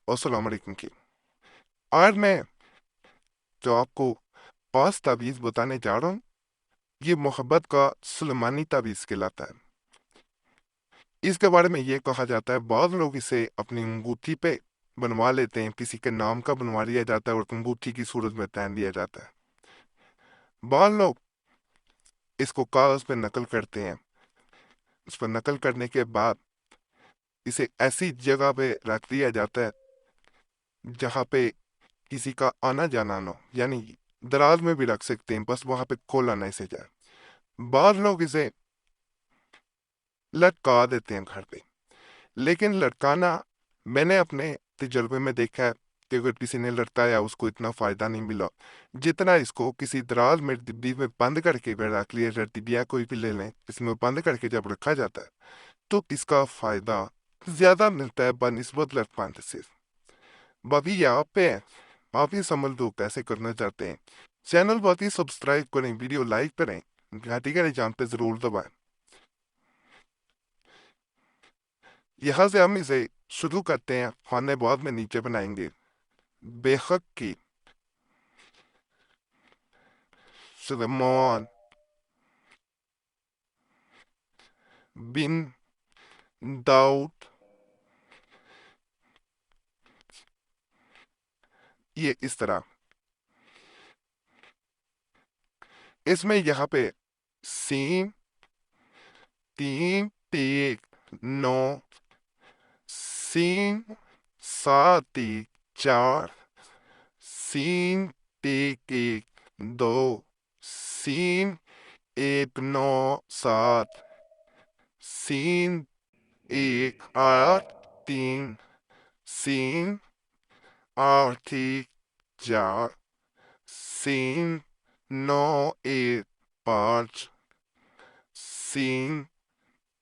अस्सलाम वालेकुम की। आज मैं जो आपको 5 तावीज़ बताने जा रहा हूँ, ये मोहब्बत का सुलेमानी तावीज़ कहलाता है। इसके बारे में ये कहा जाता है, बहुत लोग इसे अपनी अंगूठी पे बनवा लेते हैं, किसी के नाम का बनवा लिया जाता है और अंगूठी की सूरत में पहन दिया जाता है। बहुत लोग इसको कागज पे नकल करते हैं। उस पर नकल करने के बाद इसे ऐसी जगह पे रख दिया जाता है जहाँ पे किसी का आना जाना ना हो, यानी दराज में भी रख सकते हैं, बस वहां पे खोला ना इसे जाए। बाद लोग इसे लटका देते हैं घर पे, लेकिन लटकाना मैंने अपने तजुर्बे में देखा है कि अगर किसी ने लटकाया उसको इतना फायदा नहीं मिला जितना इसको किसी दराज में डिब्बी में बंद करके अगर रख लिया जाए, डिब्बिया कोई भी ले लें, इसमें बंद करके जब रखा जाता है तो इसका फायदा ज्यादा मिलता है बनिस्बत लटकाने से। बाकी यहाँ पे आप ही समझ लो कैसे करना चाहते हैं। चैनल बहुत ही सब्सक्राइब करें, वीडियो लाइक करें, घंटी के निशान पे जरूर दबाएं। यहाँ से हम इसे शुरू करते हैं, खाने बाद में नीचे बनाएंगे। बेहक की सुलेमान बिन दाऊद, ये इस तरह। इसमें यहाँ पे सीन 3 3 9, सीन 7 1 4, सीन 1 1 2, सीन 1 9 7, सीन 1 8 3, सीन 8 1 4, सीन 9 1 5, सीन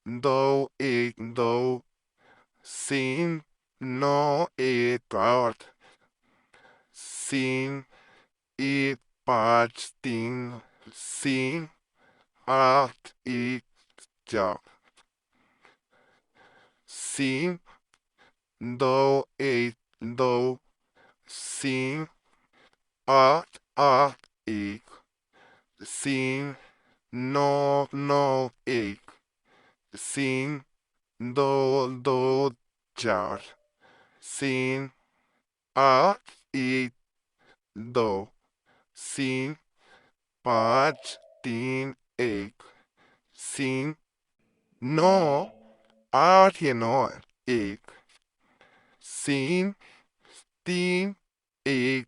2 1 2, सीन 9 1 8, सीन 1 5 3, सीन 8 1 4, सीन 2 1 2, सीन 8 8 1, सीन 9 9 1, सीन 2 2 4, सीन 8 1 2, सीन 5 3 1, सीन 9 8, ये 9 1, सीन 3 1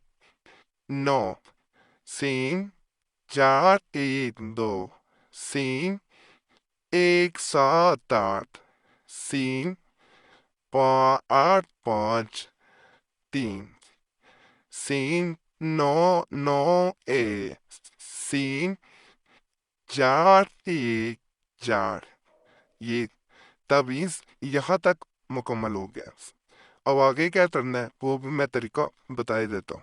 9, सीन 4 1 2, सीन 1 7 8, सीन 8 5 3, सीन 9 9 1, सीन 4 1 4। ये तावीज़ यहाँ तक मुकम्मल हो गया। अब आगे क्या करना है वो भी मैं तरीका बता देता हूँ।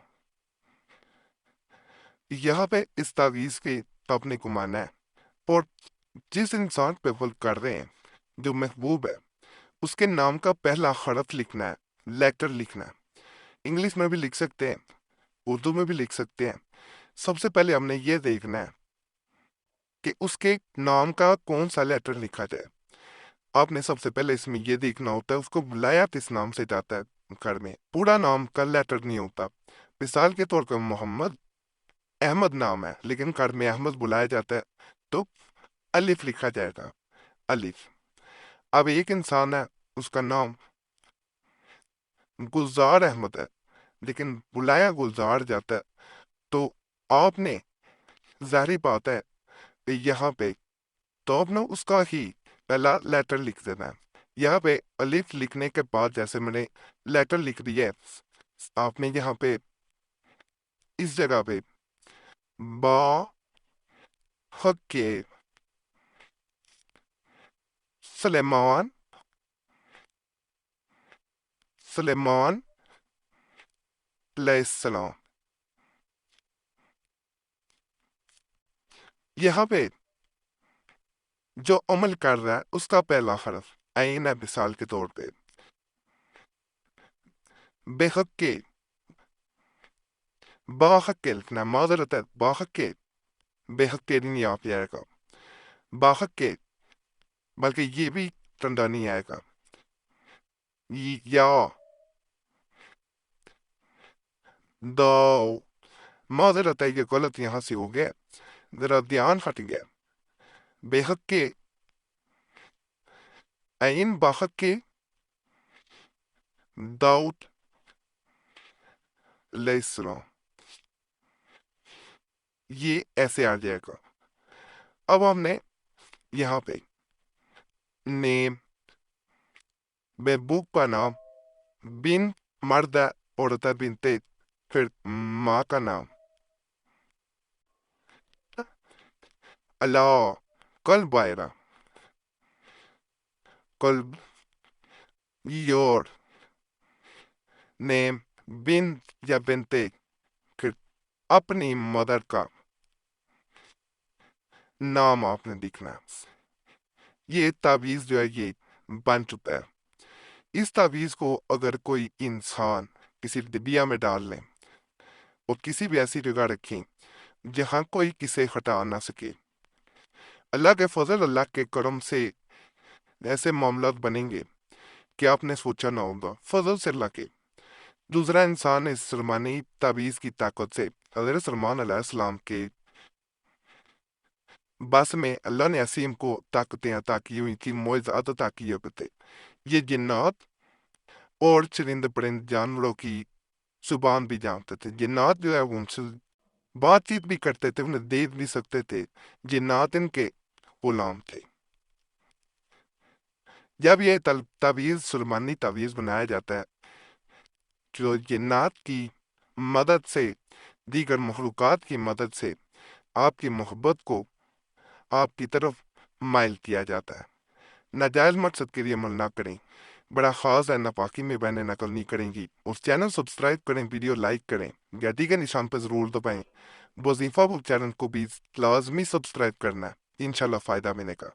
यहाँ पे इस तावीज़ के अपने को माना है और जिस इंसान पे फल कर रहे हैं, जो महबूब है, उसके नाम का पहला हरफ लिखना है, लेटर लिखना है। इंग्लिश में भी लिख सकते हैं, उर्दू में भी लिख सकते हैं। सबसे पहले हमने ये देखना है कि उसके नाम का कौन सा लेटर लिखा जाए। आपने सबसे पहले इसमें ये देखना होता है उसको बुलाया किस नाम से जाता है। घर में पूरा नाम का लेटर नहीं होता। मिसाल के तौर पर मोहम्मद अहमद नाम है, लेकिन घर में अहमद बुलाया जाता है तो अलिफ लिखा जाएगा, अलिफ। अब एक इंसान है, उसका नाम गुलजार अहमद है, लेकिन बुलाया गुलजार जाता है, तो आपने जाहिर बात है कि यहाँ पे तो आपने उसका ही पहला लेटर लिख देना है। यहाँ पे अलिफ लिखने के बाद जैसे मैंने लेटर लिख दिया है, आपने यहाँ पे इस जगह पे बा हके सलेमान सलेमान अलैहिस्सलाम, यहाँ पे जो अमल कर रहा है उसका पहला हरफ ऐन है। मिसाल के तौर पे بحق کے باحق کے لکھنا معذرت ہے باحق کے بحق کے نہیں آپ آئے گا باحق کے بلکہ یہ بھی ٹنڈا نہیں آئے گا یا دو معذرت ہے یہ غلط یہاں سے ہو گیا ذرا دھیان ہٹ گیا بحق کے عین باحق کے داؤد علیہ السلام یہ ایسے آ جائے گا اب ہم نے یہاں پہ نیم محبوب کا نام بن مرد ہے عورت ہے بنت پھر ماں کا نام اللہ قلب آئرہ قلب یور نیم بن یا بنتے پھر اپنی مدر کا نام آپ نے لکھنا یہ تعویذ جو ہے یہ بن چکا ہے اس تعویذ کو اگر کوئی انسان کسی ڈبیا میں ڈال لیں اور کسی بھی ایسی جگہ رکھیں جہاں کوئی کسے ہٹا نہ سکے اللہ کے فضل اللہ کے کرم سے ایسے معاملات بنیں گے کہ آپ نے سوچا نہ ہوگا فضل سے اللہ کے دوسرا انسان اس سلمانی تعویذ کی طاقت سے حضرت سلمان علیہ السلام کے بس میں اللہ نے عصیم کو طاقتیں عطا کی ہوئی تھی معجزات عطا کیے ہوئے تھے یہ جنات اور چرند پرند جانوروں کی زبان بھی جانتے تھے جنات جو ہے وہ ان سے بات چیت بھی کرتے تھے انہیں دیکھ بھی سکتے تھے جنات ان کے غلام تھے جب یہ تعویذ سلمانی تعویذ بنایا جاتا ہے جو جنات کی مدد سے دیگر مخلوقات کی مدد سے آپ کی محبت کو آپ کی طرف مائل کیا جاتا ہے ناجائز مقصد کے لیے عمل نہ کریں بڑا خاص ہے ناپاکی میں بہنیں نقل نہیں کریں گی اس چینل سبسکرائب کریں ویڈیو لائک کریں گھنٹی کے نشان پہ ضرور دبائیں وظیفہ بک چینل کو بھی لازمی سبسکرائب کرنا ہے انشاءاللہ فائدہ ملے گا